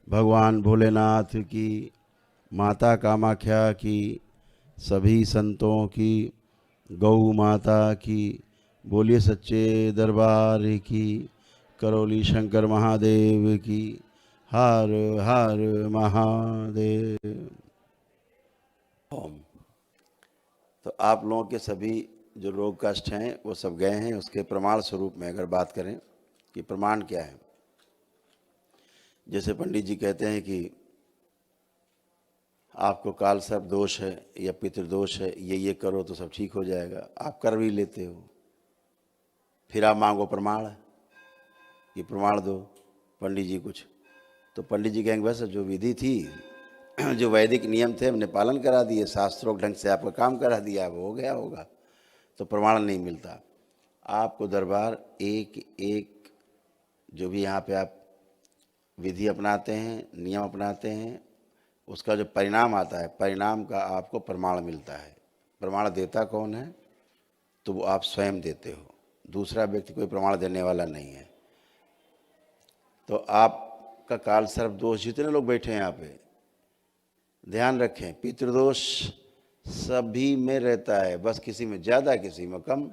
भगवान भोलेनाथ की, माता कामाख्या की, सभी संतों की, गौ माता की, बोलिए सच्चे दरबार की, करौली शंकर महादेव की, हर हर महादेव। ओम। तो आप लोगों के सभी जो रोग कष्ट हैं वो सब गए हैं। उसके प्रमाण स्वरूप में अगर बात करें कि प्रमाण क्या है, जैसे पंडित जी कहते हैं कि आपको काल सर्प दोष है या पितृदोष है, ये करो तो सब ठीक हो जाएगा। आप कर भी लेते हो, फिर आप मांगो प्रमाण कि प्रमाण दो पंडित जी कुछ। तो पंडित जी कहेंगे बस जो विधि थी, जो वैदिक नियम थे, हमने पालन करा दिए, शास्त्रों ढंग से आपका काम करा दिया, वो हो गया होगा। तो प्रमाण नहीं मिलता आपको। दरबार एक एक जो भी यहाँ पे आप विधि अपनाते हैं, नियम अपनाते हैं, उसका जो परिणाम आता है, परिणाम का आपको प्रमाण मिलता है। प्रमाण देता कौन है? तो वो आप स्वयं देते हो, दूसरा व्यक्ति कोई प्रमाण देने वाला नहीं है। तो आपका काल सर्प दोष, जितने लोग बैठे हैं यहाँ पे, ध्यान रखें, पितृदोष सभी में रहता है, बस किसी में ज़्यादा किसी में कम।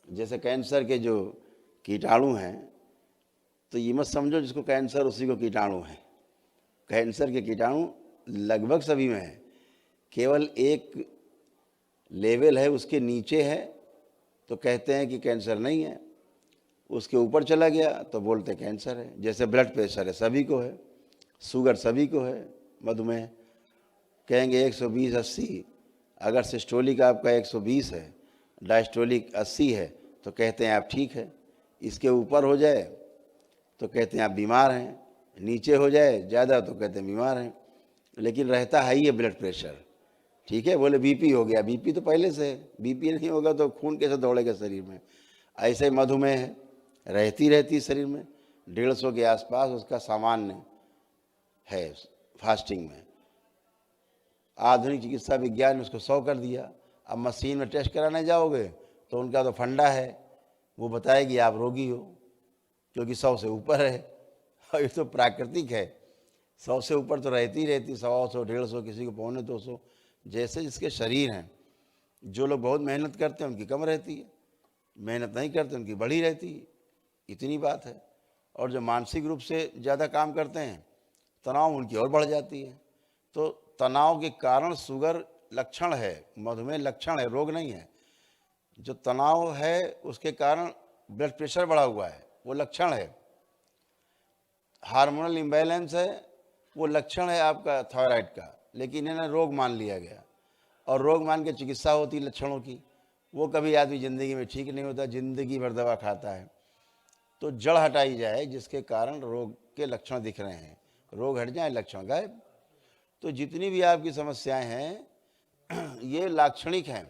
जैसे कैंसर के जो कीटाणु हैं, तो ये मत समझो जिसको कैंसर उसी को कीटाणु है। कैंसर के कीटाणु लगभग सभी में है, केवल एक लेवल है उसके नीचे है तो कहते हैं कि कैंसर नहीं है, उसके ऊपर चला गया तो बोलते कैंसर है। जैसे ब्लड प्रेशर है, सभी को है, शुगर सभी को है, मधुमेह कहेंगे 120/80, अगर सिस्टोलिक आपका 120 है, डायस्टोलिक 80 है, तो कहते हैं आप ठीक है। इसके ऊपर हो जाए तो कहते हैं आप बीमार हैं, नीचे हो जाए ज़्यादा तो कहते हैं बीमार हैं। लेकिन रहता है ही है ब्लड प्रेशर, ठीक है। बोले बीपी हो गया, बीपी तो पहले से है, बीपी नहीं होगा तो खून कैसे दौड़ेगा शरीर में। ऐसे मधुमेह है, रहती शरीर में, 150 के आसपास उसका सामान्य है फास्टिंग में। आधुनिक चिकित्सा विज्ञान ने उसको 100 कर दिया। अब मशीन में टेस्ट कराने जाओगे तो उनका तो फंडा है, वो बताएगी आप रोगी हो, क्योंकि 100 से ऊपर है। और ये तो प्राकृतिक है, 100 से ऊपर तो रहती 100, 150, किसी को 250, जैसे जिसके शरीर हैं। जो लोग बहुत मेहनत करते हैं उनकी कम रहती है, मेहनत नहीं करते उनकी बढ़ी रहती है, इतनी बात है। और जो मानसिक रूप से ज़्यादा काम करते हैं, तनाव उनकी और बढ़ जाती है। तो तनाव के कारण शुगर लक्षण है, मधुमेह लक्षण है, रोग नहीं है। जो तनाव है उसके कारण ब्लड प्रेशर बढ़ा हुआ है, वो लक्षण है। हार्मोनल इम्बैलेंस है, वो लक्षण है आपका थायराइड का, लेकिन इन्हें रोग मान लिया गया। और रोग मान के चिकित्सा होती लक्षणों की, वो कभी आदमी ज़िंदगी में ठीक नहीं होता, ज़िंदगी भर दवा खाता है। तो जड़ हटाई जाए जिसके कारण रोग के लक्षण दिख रहे हैं, रोग हट जाए लक्षण गायब। तो जितनी भी आपकी समस्याएं हैं ये लाक्षणिक हैं।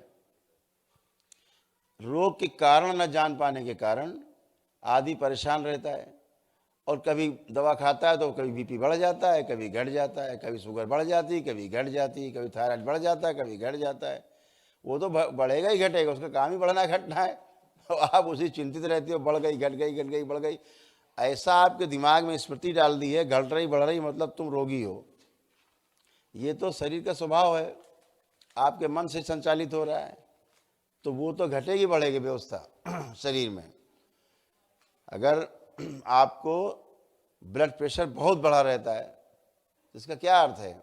रोग के कारण न जान पाने के कारण आदमी परेशान रहता है, और कभी दवा खाता है तो कभी बीपी बढ़ जाता है, कभी घट जाता है, कभी शुगर बढ़ जाती है, कभी घट जाती है, कभी थायराइड बढ़ जाता है, कभी घट जाता है। वो तो बढ़ेगा ही घटेगा, उसका काम ही बढ़ना घटना है। तो आप उसी चिंतित रहते हो, बढ़ गई घट गई, घट गई बढ़ गई। ऐसा आपके दिमाग में स्मृति डाल दी है, घट रही बढ़ रही मतलब तुम रोगी हो। ये तो शरीर का स्वभाव है, आपके मन से संचालित हो रहा है, तो वो तो घटेगी बढ़ेगी व्यवस्था शरीर में। अगर आपको ब्लड प्रेशर बहुत बढ़ा रहता है, इसका क्या अर्थ है?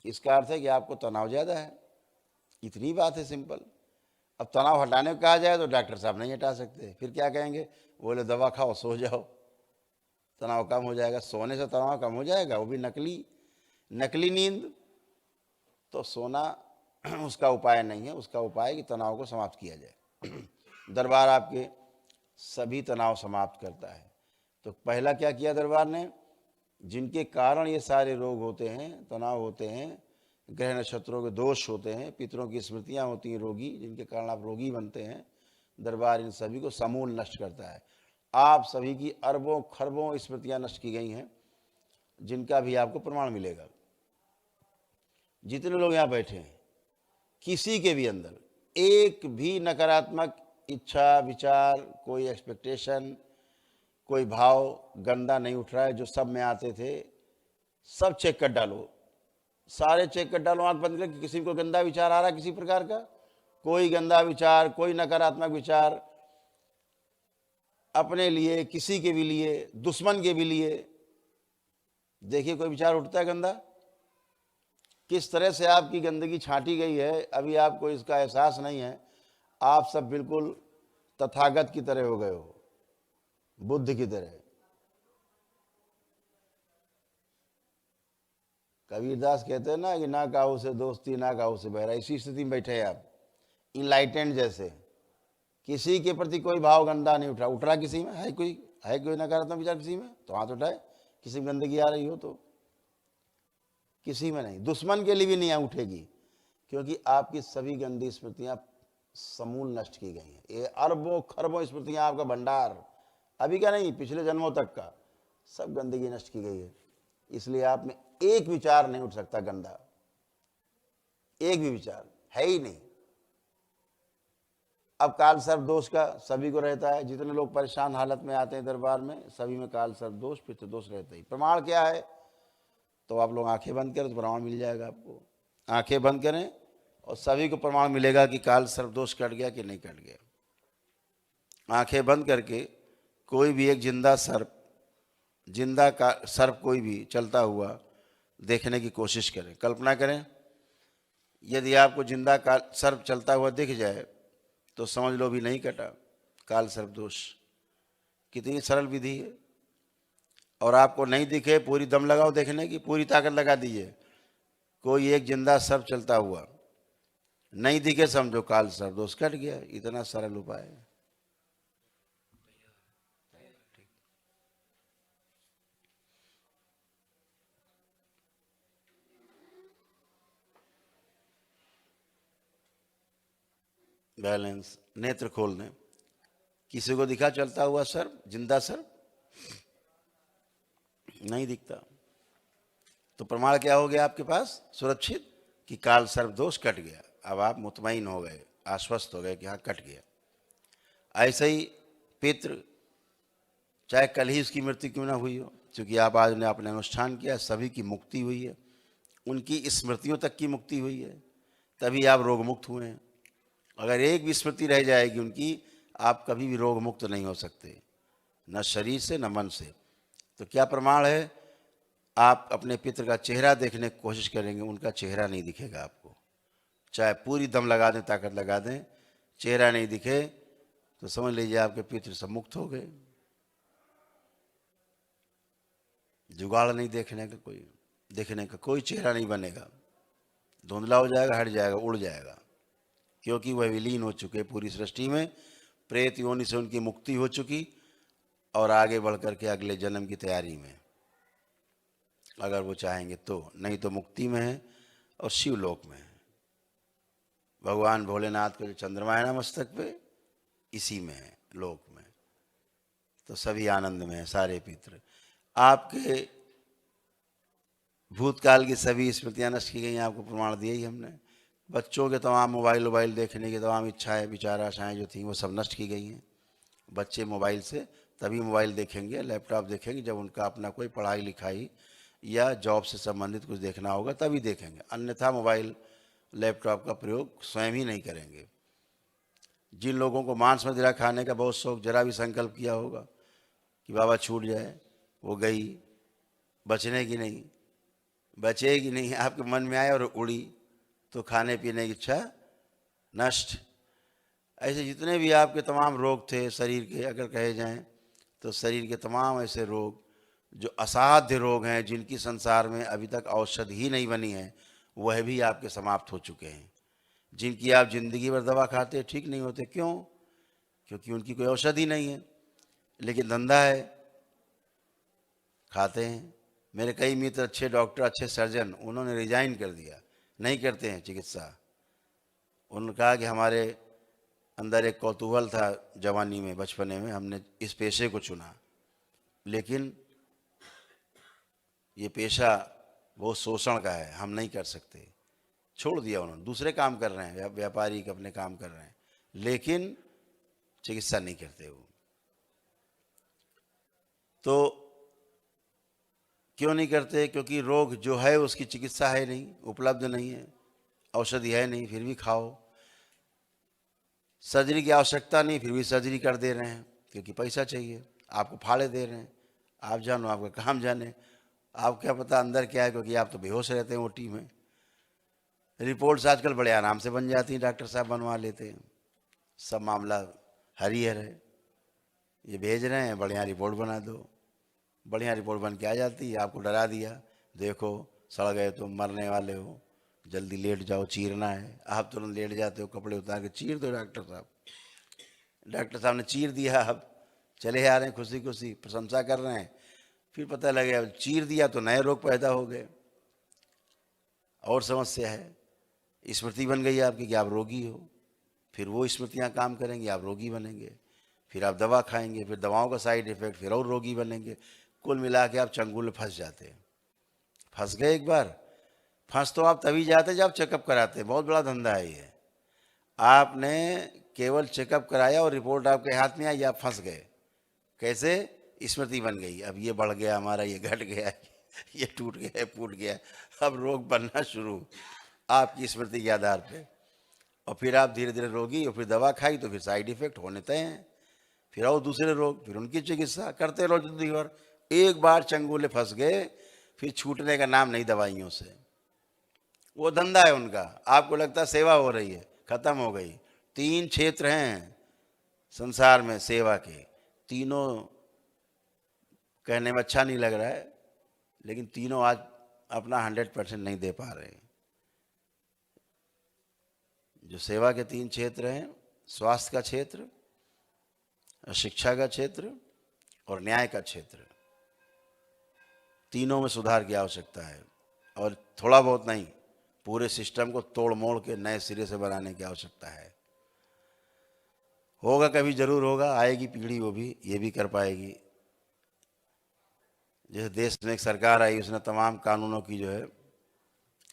इसका अर्थ है कि आपको तनाव ज़्यादा है, इतनी बात है, सिंपल। अब तनाव हटाने को कहा जाए तो डॉक्टर साहब नहीं हटा सकते, फिर क्या कहेंगे? बोले दवा खाओ, सो जाओ, तनाव कम हो जाएगा। सोने से तनाव कम हो जाएगा? वो भी नकली नींद। तो सोना उसका उपाय नहीं है, उसका उपाय कि तनाव को समाप्त किया जाए। दरबार आपके सभी तनाव समाप्त करता है। तो पहला क्या किया दरबार ने? जिनके कारण ये सारे रोग होते हैं, तनाव होते हैं, ग्रह नक्षत्रों के दोष होते हैं, पितरों की स्मृतियाँ होती हैं रोगी, जिनके कारण आप रोगी बनते हैं, दरबार इन सभी को समूल नष्ट करता है। आप सभी की अरबों खरबों स्मृतियाँ नष्ट की गई हैं, जिनका भी आपको प्रमाण मिलेगा। जितने लोग यहाँ बैठे हैं, किसी के भी अंदर एक भी नकारात्मक इच्छा, विचार, कोई एक्सपेक्टेशन, कोई भाव गंदा नहीं उठ रहा है। जो सब में आते थे सब चेक कर डालो, सारे चेक कर डालो आंख बंद करके। किसी को गंदा विचार आ रहा है किसी प्रकार का? कोई गंदा विचार, कोई नकारात्मक विचार अपने लिए, किसी के भी लिए, दुश्मन के भी लिए, देखिए कोई विचार उठता है गंदा? किस तरह से आपकी गंदगी छांटी गई है, अभी आपको इसका एहसास नहीं है। आप सब बिल्कुल तथागत की तरह हो गए हो, बुद्ध की तरह। कबीरदास कहते हैं ना कि ना काहू से दोस्ती ना काहू से बैरा, इसी स्थिति में बैठे हैं आप, इनलाइटेंड जैसे। किसी के प्रति कोई भाव गंदा नहीं उठ रहा किसी में? है कोई नकारात्मक विचार किसी में? तो हाथ उठाए। किसी में गंदगी आ रही हो तो? किसी में नहीं, दुश्मन के लिए भी नहीं उठेगी, क्योंकि आपकी सभी गंदी स्मृतियां समूल नष्ट की गई हैं। ये अरबों खरबों स्मृतियां, आपका भंडार, अभी का नहीं पिछले जन्मों तक का, सब गंदगी नष्ट की गई है। इसलिए आप में एक विचार नहीं उठ सकता गंदा, एक भी विचार है ही नहीं। अब काल सर्प दोष का सभी को रहता है, जितने लोग परेशान हालत में आते हैं दरबार में, सभी में काल सर्प दोष, पितृ दोष रहता ही। प्रमाण क्या है? तो आप लोग आंखें बंद करें तो प्रमाण मिल जाएगा आपको। आंखें बंद करें और सभी को प्रमाण मिलेगा कि काल सर्प दोष कट गया कि नहीं कट गया। आंखें बंद करके कोई भी एक जिंदा सर्प, जिंदा का सर्प कोई भी चलता हुआ देखने की कोशिश करें। कल्पना करें, यदि आपको जिंदा काल सर्प चलता हुआ दिख जाए तो समझ लो भी नहीं कटा काल सर्प दोष। कितनी सरल विधि है। और आपको नहीं दिखे, पूरी दम लगाओ देखने की, पूरी ताकत लगा दीजिए। कोई एक जिंदा सर्प चलता हुआ नहीं दिखे, समझो काल सर्प दोष कट गया। इतना सरल उपाय है। बैलेंस, नेत्र खोलने। किसी को दिखा चलता हुआ सर्प, जिंदा सर्प? नहीं दिखता। तो प्रमाण क्या हो गया आपके पास सुरक्षित कि काल सर्प दोष कट गया। अब आप मुतमईन हो गए, आश्वस्त हो गए कि हाँ कट गया। ऐसे ही पितृ, चाहे कल ही उसकी मृत्यु क्यों ना हुई हो, क्योंकि आप आज ने अपने अनुष्ठान किया, सभी की मुक्ति हुई है, उनकी स्मृतियों तक की मुक्ति हुई है, तभी आप रोग मुक्त हुए हैं। अगर एक भी स्मृति रह जाएगी उनकी, आप कभी भी रोग मुक्त नहीं हो सकते, न शरीर से न मन से। तो क्या प्रमाण है? आप अपने पितृ का चेहरा देखने की कोशिश करेंगे, उनका चेहरा नहीं दिखेगा आपको। चाहे पूरी दम लगा दें, ताकत लगा दें, चेहरा नहीं दिखे तो समझ लीजिए आपके पितृ सब मुक्त हो गए। जुगाड़ नहीं देखने का कोई चेहरा नहीं बनेगा, धुंधला हो जाएगा, हट जाएगा, उड़ जाएगा, क्योंकि वह विलीन हो चुके पूरी सृष्टि में। प्रेत योनि से उनकी मुक्ति हो चुकी और आगे बढ़ करके अगले जन्म की तैयारी में, अगर वो चाहेंगे तो। नहीं तो मुक्ति में है और शिवलोक में है। भगवान भोलेनाथ का जो चंद्रमा है ना मस्तक पे, इसी में है, लोक में। तो सभी आनंद में है सारे पितृ। आपके भूतकाल की सभी स्मृतियां नष्ट की गई, आपको प्रमाण दिया ही हमने। बच्चों के तमाम मोबाइल देखने की तमाम इच्छाएं, विचार, आशाएं जो थी वो सब नष्ट की गई हैं। बच्चे मोबाइल से तभी मोबाइल देखेंगे, लैपटॉप देखेंगे जब उनका अपना कोई पढ़ाई लिखाई या जॉब से संबंधित कुछ देखना होगा, तभी देखेंगे। अन्यथा मोबाइल लैपटॉप का प्रयोग स्वयं ही नहीं करेंगे। जिन लोगों को मांस मदिरा खाने का बहुत शौक, जरा भी संकल्प किया होगा कि बाबा छूट जाए, वो गई, बचने की नहीं, बचेगी नहीं, आपके मन में आए और उड़ी तो खाने पीने की इच्छा नष्ट। ऐसे जितने भी आपके तमाम रोग थे शरीर के, अगर कहे जाएं तो शरीर के तमाम ऐसे रोग जो असाध्य रोग हैं, जिनकी संसार में अभी तक औषधि ही नहीं बनी है, वह भी आपके समाप्त हो चुके हैं। जिनकी आप जिंदगी भर दवा खाते ठीक नहीं होते, क्यों? क्योंकि उनकी कोई औषधि नहीं है, लेकिन धंधा है, खाते हैं। मेरे कई मित्र, अच्छे डॉक्टर, अच्छे सर्जन, उन्होंने रिजाइन कर दिया, नहीं करते हैं चिकित्सा। उन्होंने कहा कि हमारे अंदर एक कौतूहल था जवानी में, बचपने में, हमने इस पेशे को चुना, लेकिन ये पेशा बहुत शोषण का है, हम नहीं कर सकते, छोड़ दिया उन्होंने। दूसरे काम कर रहे हैं, व्यापारी अपने काम कर रहे हैं, लेकिन चिकित्सा नहीं करते वो। तो क्यों नहीं करते? क्योंकि रोग जो है उसकी चिकित्सा है नहीं, उपलब्ध नहीं है, औषधि है नहीं, फिर भी खाओ। सर्जरी की आवश्यकता नहीं, फिर भी सर्जरी कर दे रहे हैं क्योंकि पैसा चाहिए, आपको फाड़े दे रहे हैं। आप जानो, आपका काम जाने। आप क्या पता अंदर क्या है, क्योंकि आप तो बेहोश रहते हैं ओटी में। रिपोर्ट्स आजकल बड़े आराम से बन जाती हैं, डॉक्टर साहब बनवा लेते हैं। सब मामला हरियर है, ये भेज रहे हैं, बढ़िया रिपोर्ट बना दो। बढ़िया रिपोर्ट बन के आ जाती है, आपको डरा दिया, देखो सड़ गए तुम, मरने वाले हो, जल्दी लेट जाओ, चीरना है। आप तुरंत लेट जाते हो, कपड़े उतार के चीर दो डॉक्टर साहब। डॉक्टर साहब ने चीर दिया, अब चले आ रहे हैं खुशी खुशी, प्रशंसा कर रहे हैं। फिर पता लगे अब चीर दिया तो नए रोग पैदा हो गए, और समस्या है। स्मृति बन गई आपकी कि आप रोगी हो, फिर वो स्मृतियाँ काम करेंगी, आप रोगी बनेंगे। फिर आप दवा खाएंगे, फिर दवाओं का साइड इफेक्ट, फिर और रोगी बनेंगे। कुल मिला के आप चंगुल में फंस जाते हैं। फंस गए एक बार, फंस तो आप तभी जाते जब आप चेकअप कराते हैं। बहुत बड़ा धंधा है ये। आपने केवल चेकअप कराया और रिपोर्ट आपके हाथ में आई, आप फंस गए। कैसे? स्मृति बन गई, अब ये बढ़ गया हमारा, ये घट गया, ये टूट गया, फूट गया। अब रोग बनना शुरू आपकी स्मृति के आधार पे। और फिर आप धीरे धीरे रोगी, और फिर दवा खाई तो फिर साइड इफेक्ट होने तय हैं। फिर और दूसरे रोग, फिर उनकी चिकित्सा करते रहो जिंदगी भर। एक बार चंगुले फंस गए, फिर छूटने का नाम नहीं दवाइयों से। वो धंधा है उनका। आपको लगता है सेवा हो रही है, खत्म हो गई। 3 क्षेत्र हैं संसार में सेवा के, तीनों कहने में अच्छा नहीं लग रहा है, लेकिन तीनों आज अपना 100% नहीं दे पा रहे हैं। जो सेवा के 3 क्षेत्र हैं, स्वास्थ्य का क्षेत्र, शिक्षा का क्षेत्र और न्याय का क्षेत्र, तीनों में सुधार की आवश्यकता है। और थोड़ा बहुत नहीं, पूरे सिस्टम को तोड़ मोड़ के नए सिरे से बनाने की आवश्यकता है। होगा कभी, जरूर होगा, आएगी पीढ़ी, वो भी ये भी कर पाएगी। जैसे देश में एक सरकार आई, उसने तमाम कानूनों की जो है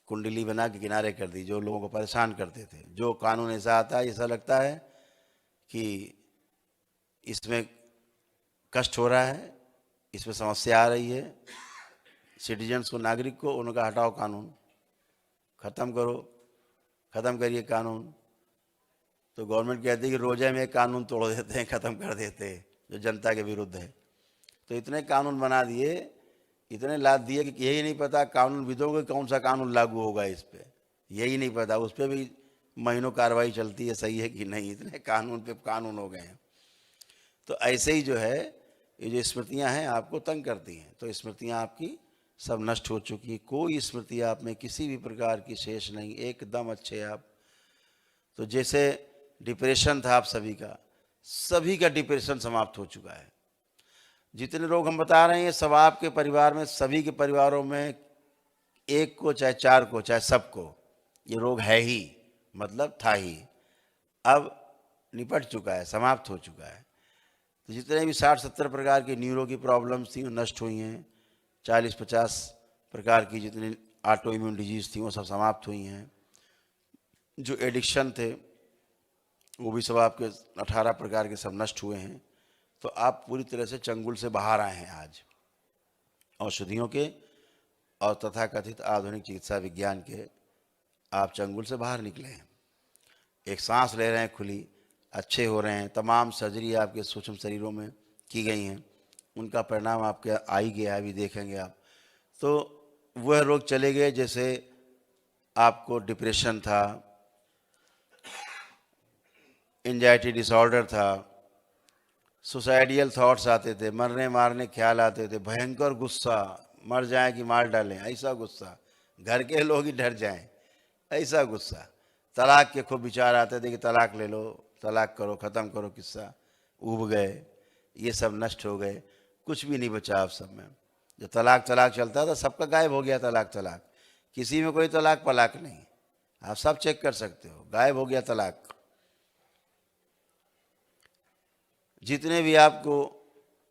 कुंडली बना के किनारे कर दी, जो लोगों को परेशान करते थे। जो कानून ऐसा आता है, ऐसा लगता है कि इसमें कष्ट हो रहा है, इसमें समस्या आ रही है सिटीजन्स को, नागरिक को, उनका हटाओ कानून, ख़त्म करो, ख़त्म करिए कानून। तो गवर्नमेंट कहती है कि रोज़े में एक कानून तोड़ देते हैं, ख़त्म कर देते हैं, जो जनता के विरुद्ध है। तो इतने कानून बना दिए, इतने लाद दिए कि यही नहीं पता कानून विदों को कौन सा कानून लागू होगा इस पर, यही नहीं पता। उस पर भी महीनों कार्रवाई चलती है, सही है कि नहीं, इतने कानून पे कानून हो गए हैं। तो ऐसे ही जो है, ये जो स्मृतियाँ हैं आपको तंग करती हैं। तो स्मृतियाँ आपकी सब नष्ट हो चुकी है, कोई स्मृति आप में किसी भी प्रकार की शेष नहीं, एकदम अच्छे आप। तो जैसे डिप्रेशन था आप सभी का डिप्रेशन समाप्त हो चुका है। जितने लोग हम बता रहे हैं, सब आपके परिवार में, सभी के परिवारों में, एक को चाहे 4 को चाहे सबको ये रोग है ही, मतलब था ही, अब निपट चुका है, समाप्त हो चुका है। तो जितने भी 60-70 प्रकार की न्यूरो की प्रॉब्लम्स थी वो नष्ट हुई हैं। 40-50 प्रकार की जितनी ऑटो इम्यून डिजीज़ थी वो सब समाप्त हुई हैं। जो एडिक्शन थे वो भी सब आपके 18 प्रकार के सब नष्ट हुए हैं। तो आप पूरी तरह से चंगुल से बाहर आए हैं आज, औषधियों के और तथाकथित आधुनिक चिकित्सा विज्ञान के आप चंगुल से बाहर निकले हैं। एक सांस ले रहे हैं खुली, अच्छे हो रहे हैं। तमाम सर्जरी आपके सूक्ष्म शरीरों में की गई हैं, उनका परिणाम आपके आ ही गया है, अभी देखेंगे आप। तो वह रोग चले गए, जैसे आपको डिप्रेशन था, एंजाइटी डिसऑर्डर था, सुसाइडियल थॉट्स आते थे, मरने मारने ख्याल आते थे, भयंकर गुस्सा, मर जाएं कि मार डालें ऐसा गुस्सा, घर के लोग ही डर जाएं ऐसा गुस्सा, तलाक के खूब विचार आते थे कि तलाक ले लो, तलाक करो, ख़त्म करो किस्सा, उब गए। ये सब नष्ट हो गए, कुछ भी नहीं बचा आप सब में। जो तलाक चलता था सबका गायब हो गया, तलाक, किसी में कोई तलाक पलाक नहीं, आप सब चेक कर सकते हो, गायब हो गया तलाक। जितने भी आपको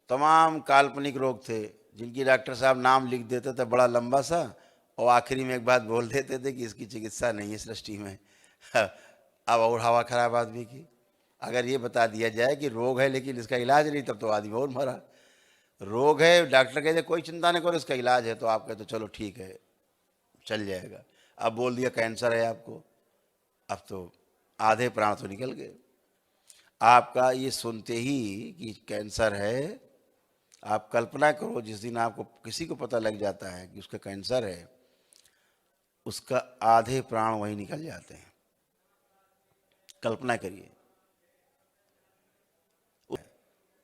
तमाम काल्पनिक रोग थे, जिनकी डॉक्टर साहब नाम लिख देते थे बड़ा लंबा सा, और आखिरी में एक बात बोल देते थे कि इसकी चिकित्सा नहीं है सृष्टि में। अब और हवा खराब आदमी की, अगर ये बता दिया जाए कि रोग है लेकिन इसका इलाज नहीं, तब तो आदमी और मरा। रोग है, डॉक्टर कहते कोई चिंता नहीं करो, इसका इलाज है, तो आप कहते चलो ठीक है चल जाएगा। अब बोल दिया कैंसर है आपको, अब तो आधे प्राण तो निकल गए आपका। ये सुनते ही कि कैंसर है, आप कल्पना करो जिस दिन आपको किसी को पता लग जाता है कि उसका कैंसर है, उसका आधे प्राण वहीं निकल जाते हैं। कल्पना करिए,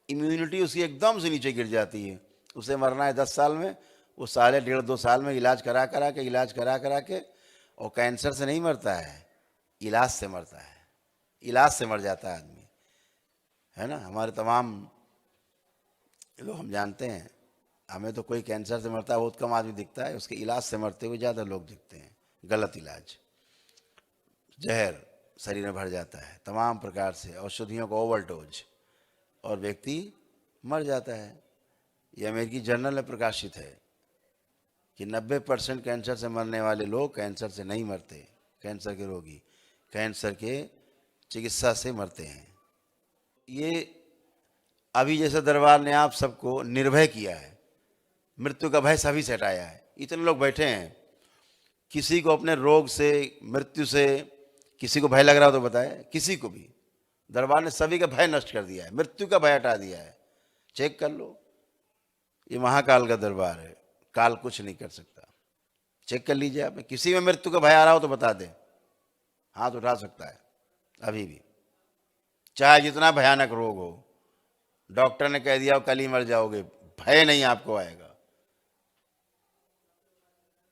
इम्यूनिटी उसकी एकदम से नीचे गिर जाती है। उसे मरना है 10 साल में, वो साले 1.5-2 साल में इलाज करा करा के और कैंसर से नहीं मरता है, इलाज से मरता है। इलाज से मर जाता है आदमी, है ना। हमारे तमाम लोग हम जानते हैं, हमें तो कोई कैंसर से मरता है बहुत कम आदमी दिखता है, उसके इलाज से मरते हुए ज़्यादा लोग दिखते हैं। गलत इलाज, जहर शरीर में भर जाता है तमाम प्रकार से, औषधियों का ओवरडोज, और व्यक्ति मर जाता है। ये अमेरिकी जर्नल में प्रकाशित है कि 90% कैंसर से मरने वाले लोग कैंसर से नहीं मरते। कैंसर के रोगी कैंसर के चिकित्सा से मरते हैं। ये अभी जैसे दरबार ने आप सबको निर्भय किया है, मृत्यु का भय सभी से हटाया है। इतने लोग बैठे हैं, किसी को अपने रोग से, मृत्यु से किसी को भय लग रहा हो तो बताए, किसी को भी दरबार ने सभी का भय नष्ट कर दिया है, मृत्यु का भय हटा दिया है। चेक कर लो, ये महाकाल का दरबार है, काल कुछ नहीं कर सकता। चेक कर लीजिए आप, किसी में मृत्यु का भय आ रहा हो तो बता दें, हाथ उठा सकता है अभी भी, चाहे जितना भयानक रोग हो। डॉक्टर ने कह दिया कल ही मर जाओगे, भय नहीं आपको आएगा,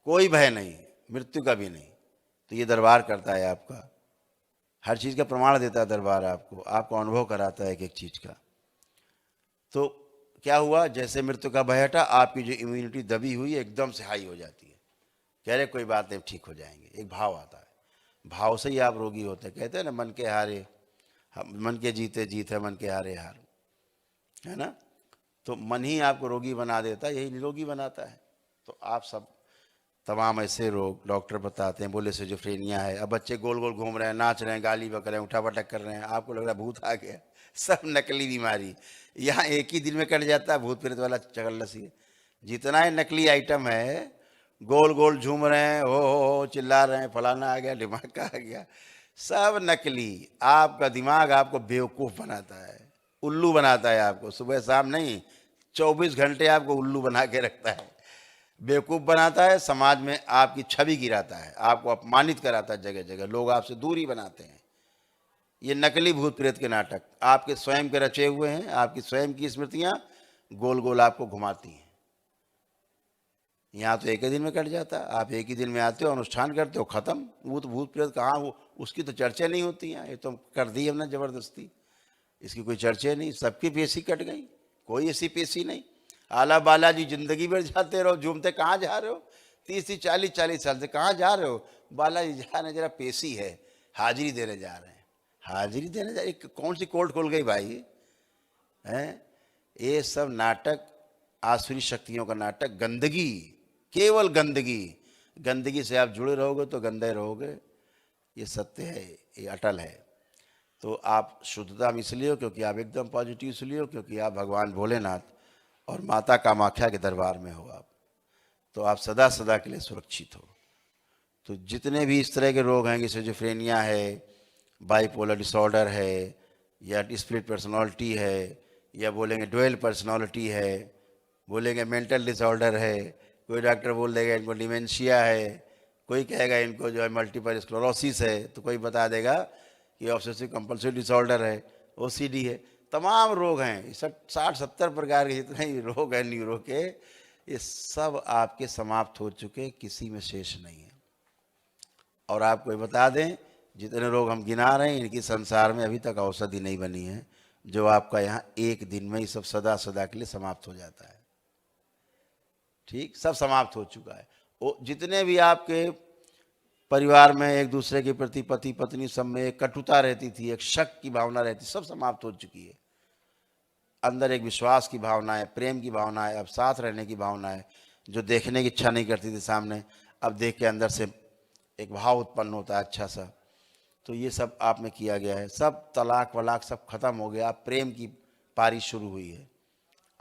कोई भय नहीं, मृत्यु का भी नहीं। तो ये दरबार करता है आपका, हर चीज़ का प्रमाण देता है दरबार आपको, आपको अनुभव कराता है एक एक चीज़ का। तो क्या हुआ, जैसे मृत्यु का भय हटा, आपकी जो इम्यूनिटी दबी हुई एकदम से हाई हो जाती है। कह रहे कोई बात नहीं, ठीक हो जाएंगे, एक भाव आता है, भाव से ही आप रोगी होते हैं। कहते हैं ना, मन के हारे मन के जीते जीत है, मन के हारे हार, है ना। तो मन ही आपको रोगी बना देता है, यही निरोगी बनाता है। तो आप सब तमाम ऐसे रोग डॉक्टर बताते हैं, बोले सिजोफ्रेनिया है। अब बच्चे गोल गोल घूम रहे हैं, नाच रहे हैं, गाली बक रहे हैं, उठा पटक कर रहे हैं, आपको लग रहा है भूत आ गया। सब नकली बीमारी, यहाँ एक ही दिन में कट जाता है भूत प्रेत वाला चगलसी। जितना ही नकली आइटम है, गोल गोल झूम रहे हैं, हो चिल्ला रहे हैं, फलाना आ गया, दिमाग का आ गया, सब नकली। आपका दिमाग आपको बेवकूफ़ बनाता है, उल्लू बनाता है आपको, सुबह शाम नहीं 24 घंटे आपको उल्लू बना के रखता है, बेवकूफ़ बनाता है, समाज में आपकी छवि गिराता है, आपको अपमानित कराता है, जगह जगह लोग आपसे दूरी बनाते हैं। ये नकली भूत प्रेत के नाटक आपके स्वयं के रचे हुए हैं, आपकी स्वयं की स्मृतियाँ गोल गोल आपको घुमाती हैं। यहाँ तो एक ही दिन में कट जाता, आप एक ही दिन में आते हो, अनुष्ठान करते हो, ख़त्म। वो तो भूत प्रेत कहाँ, वो उसकी तो चर्चा नहीं होती हैं, ये तो कर दी हमने ज़बरदस्ती, इसकी कोई चर्चा नहीं, सबकी पेशी कट गई, कोई ऐसी पेशी नहीं। आला बालाजी जिंदगी भर जाते रहो, झूमते, कहाँ जा रहे हो, 30-40 साल से कहाँ जा रहे हो, बालाजी जा रहे, जरा पेशी है, हाजिरी देने जा रहे हैं। हाजिरी देने जा, एक कौन सी कोर्ट खुल गई भाई, हैं। ये सब नाटक, आसुरी शक्तियों का नाटक, गंदगी, केवल गंदगी। गंदगी से आप जुड़े रहोगे तो गंदे रहोगे, ये सत्य है, ये अटल है। तो आप शुद्धता में इसलिए हो क्योंकि आप एकदम पॉजिटिव इसलिए हो क्योंकि आप भगवान भोलेनाथ और माता कामाख्या के दरबार में हो आप, तो आप सदा सदा के लिए सुरक्षित हो। तो जितने भी इस तरह के रोग हैं, जैसे सिजोफ्रेनिया है, बाइपोलर डिसऑर्डर है, या स्प्लिट पर्सनालिटी है, या बोलेंगे डुअल पर्सनालिटी है, बोलेंगे मेंटल डिसऑर्डर है, कोई डॉक्टर बोल देगा इनको डिमेंशिया है, कोई कहेगा इनको जो है मल्टीपल स्क्लेरोसिस है, तो कोई बता देगा कि ऑब्सेसिव कंपल्सिव डिसऑर्डर है, ओसीडी है। तमाम रोग हैं, सब 60-70 प्रकार के जितने ही रोग हैं न्यूरो के, ये सब आपके समाप्त हो चुके, किसी में शेष नहीं है। और आपको बता दें, जितने रोग हम गिना रहे हैं, इनकी संसार में अभी तक औषधि नहीं बनी है, जो आपका यहाँ एक दिन में ही सब सदा सदा के लिए समाप्त हो जाता है। ठीक, सब समाप्त हो चुका है। वो जितने भी आपके परिवार में एक दूसरे के प्रति, पति पत्नी सब में एक कटुता रहती थी, एक शक की भावना रहती, सब समाप्त हो चुकी है। अंदर एक विश्वास की भावना है, प्रेम की भावना है, अब साथ रहने की भावना है। जो देखने की इच्छा नहीं करती थी सामने, अब देख के अंदर से एक भाव उत्पन्न होता है अच्छा सा। तो ये सब आप में किया गया है, सब तलाक वलाक सब खत्म हो गया, प्रेम की पारी शुरू हुई है।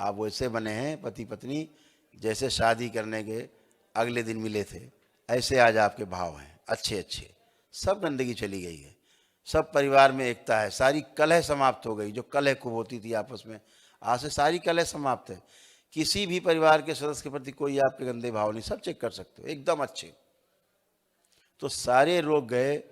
आप वैसे बने हैं पति पत्नी जैसे शादी करने के अगले दिन मिले थे, ऐसे आज आपके भाव हैं अच्छे अच्छे। सब गंदगी चली गई है, सब परिवार में एकता है, सारी कलह समाप्त हो गई। जो कलह खूब होती थी आपस में, आज से सारी कलह समाप्त है। किसी भी परिवार के सदस्य के प्रति कोई आपके गंदे भाव नहीं, सब चेक कर सकते हो, एकदम अच्छे। तो सारे रोग गए।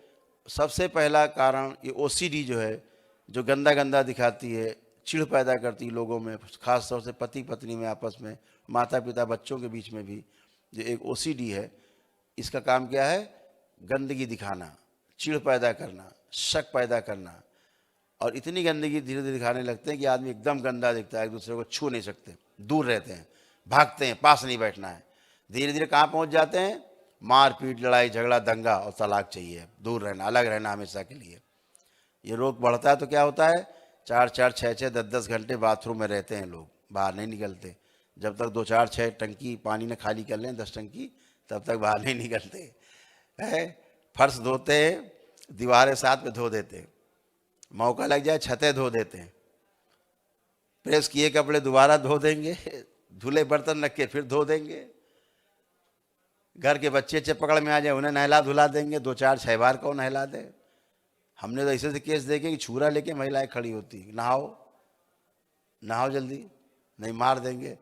सबसे पहला कारण ये ओसीडी जो है, जो गंदा गंदा दिखाती है, चिढ़ पैदा करती है लोगों में, खास तौर से पति पत्नी में, आपस में, माता पिता बच्चों के बीच में भी। जो एक ओसीडी है, इसका काम क्या है? गंदगी दिखाना, चिढ़ पैदा करना, शक पैदा करना। और इतनी गंदगी धीरे धीरे दिखाने लगते हैं कि आदमी एकदम गंदा दिखता है, एक दूसरे को छू नहीं सकते, दूर रहते हैं, भागते हैं, पास नहीं बैठना है। धीरे धीरे कहाँ पहुँच जाते हैं? मारपीट, लड़ाई झगड़ा, दंगा और तलाक चाहिए, दूर रहना, अलग रहना हमेशा के लिए। ये रोग बढ़ता है तो क्या होता है? 4-4, 6-6, 10-10 घंटे बाथरूम में रहते हैं लोग, बाहर नहीं निकलते। जब तक 2-4-6 टंकी पानी ने खाली कर लें, 10 टंकी, तब तक बाहर नहीं निकलते है। फर्श धोते हैं, दीवारें साथ में धो देते हैं, मौका लग जाए छतें धो देते हैं, प्रेस किए कपड़े दोबारा धो देंगे, धुले बर्तन रख के फिर धो देंगे। घर के बच्चे पकड़ में आ जाए, उन्हें नहला धुला देंगे, 2-4-6 बार कौन नहला दे। हमने तो ऐसे केस देखे कि छुरा लेके महिलाएं खड़ी होती, नहाओ नहाओ जल्दी, नहीं मार देंगे।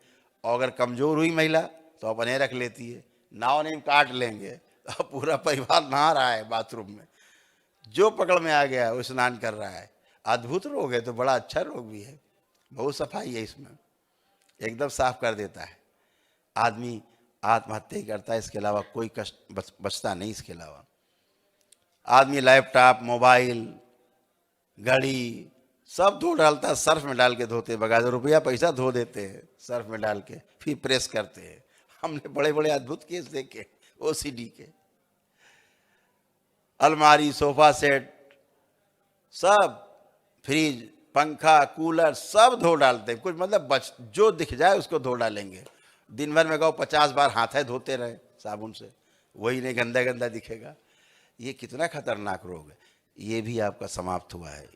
और अगर कमज़ोर हुई महिला तो अपने रख लेती है, नाव नहीं काट लेंगे। अब पूरा परिवार नहा रहा है बाथरूम में, जो पकड़ में आ गया वो स्नान कर रहा है। अद्भुत रोग है, तो बड़ा अच्छा रोग भी है, बहुत सफाई है इसमें, एकदम साफ कर देता है। आदमी आत्महत्या करता है, इसके अलावा कोई कष्ट बचता नहीं। इसके अलावा आदमी लैपटॉप, मोबाइल, घड़ी सब धो डालता है, सर्फ में डाल के धोते, बगैर रुपया पैसा धो देते हैं सर्फ में डाल के, फिर प्रेस करते हैं। हमने बड़े बड़े अद्भुत केस देखे ओसीडी के। अलमारी, सोफा सेट, सब, फ्रिज, पंखा, कूलर सब धो डालते हैं। कुछ मतलब जो दिख जाए उसको धो डालेंगे। दिन भर में कहो 50 बार हाथ धोते रहे साबुन से, वही नहीं गंदा गंदा दिखेगा। ये कितना खतरनाक रोग है। ये भी आपका समाप्त हुआ है,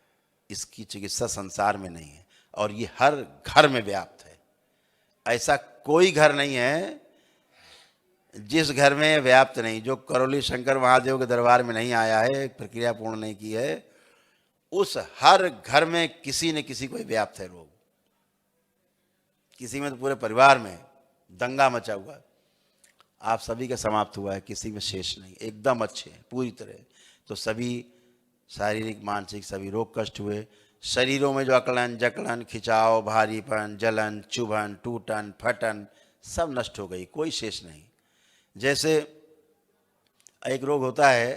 इसकी चिकित्सा संसार में नहीं है, और ये हर घर में व्याप्त है। ऐसा कोई घर नहीं है जिस घर में व्याप्त नहीं। जो करौली शंकर महादेव के दरबार में नहीं आया है, प्रक्रिया पूर्ण नहीं की है, उस हर घर में किसी न किसी को व्याप्त है रोग। किसी में तो पूरे परिवार में दंगा मचा हुआ है। आप सभी का समाप्त हुआ है, किसी में शेष नहीं, एकदम अच्छे हैं पूरी तरह। तो सभी शारीरिक मानसिक सभी रोग कष्ट हुए। शरीरों में जो अकड़न जकड़न, खिंचाव, भारीपन, जलन, चुभन, टूटन, फटन सब नष्ट हो गई, कोई शेष नहीं। जैसे एक रोग होता है,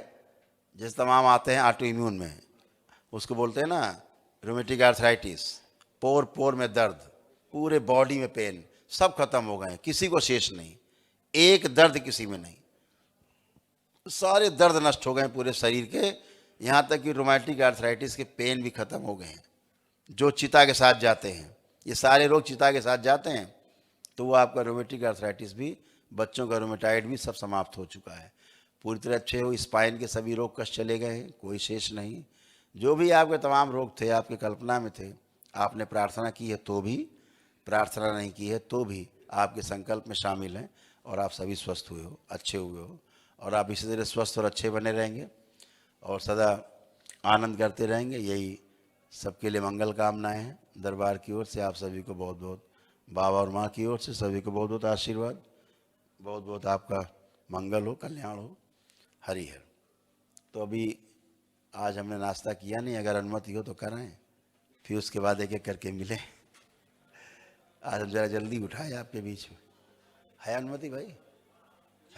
जैसे तमाम आते हैं ऑटो इम्यून में, उसको बोलते हैं ना रूमेटिक आर्थराइटिस, पोर पोर में दर्द, पूरे बॉडी में पेन, सब खत्म हो गए, किसी को शेष नहीं, एक दर्द किसी में नहीं, सारे दर्द नष्ट हो गए पूरे शरीर के। यहाँ तक कि रूमेटिक आर्थराइटिस के पेन भी खत्म हो गए हैं, जो चिता के साथ जाते हैं। ये सारे रोग चिता के साथ जाते हैं, तो वो आपका रूमेटिक आर्थराइटिस भी, बच्चों का रूमेटाइड भी सब समाप्त हो चुका है, पूरी तरह अच्छे हो। स्पाइन के सभी रोग कष्ट चले गए हैं, कोई शेष नहीं। जो भी आपके तमाम रोग थे, आपकी कल्पना में थे, आपने प्रार्थना की है तो भी, प्रार्थना नहीं की है तो भी आपके संकल्प में शामिल हैं, और आप सभी स्वस्थ हुए हो, अच्छे हुए हो, और आप इसी तरह स्वस्थ और अच्छे बने रहेंगे और सदा आनंद करते रहेंगे। यही सबके लिए मंगल कामनाएं हैं दरबार की ओर से। आप सभी को बहुत बहुत, बाबा और माँ की ओर से सभी को बहुत बहुत आशीर्वाद, बहुत बहुत आपका मंगल हो, कल्याण हो। हरि हर। तो अभी आज हमने नाश्ता किया नहीं, अगर अनुमति हो तो करें, फिर उसके बाद एक एक करके मिलें। आज हम ज़रा जल्दी उठाए आपके बीच में, है अनुमति भाई?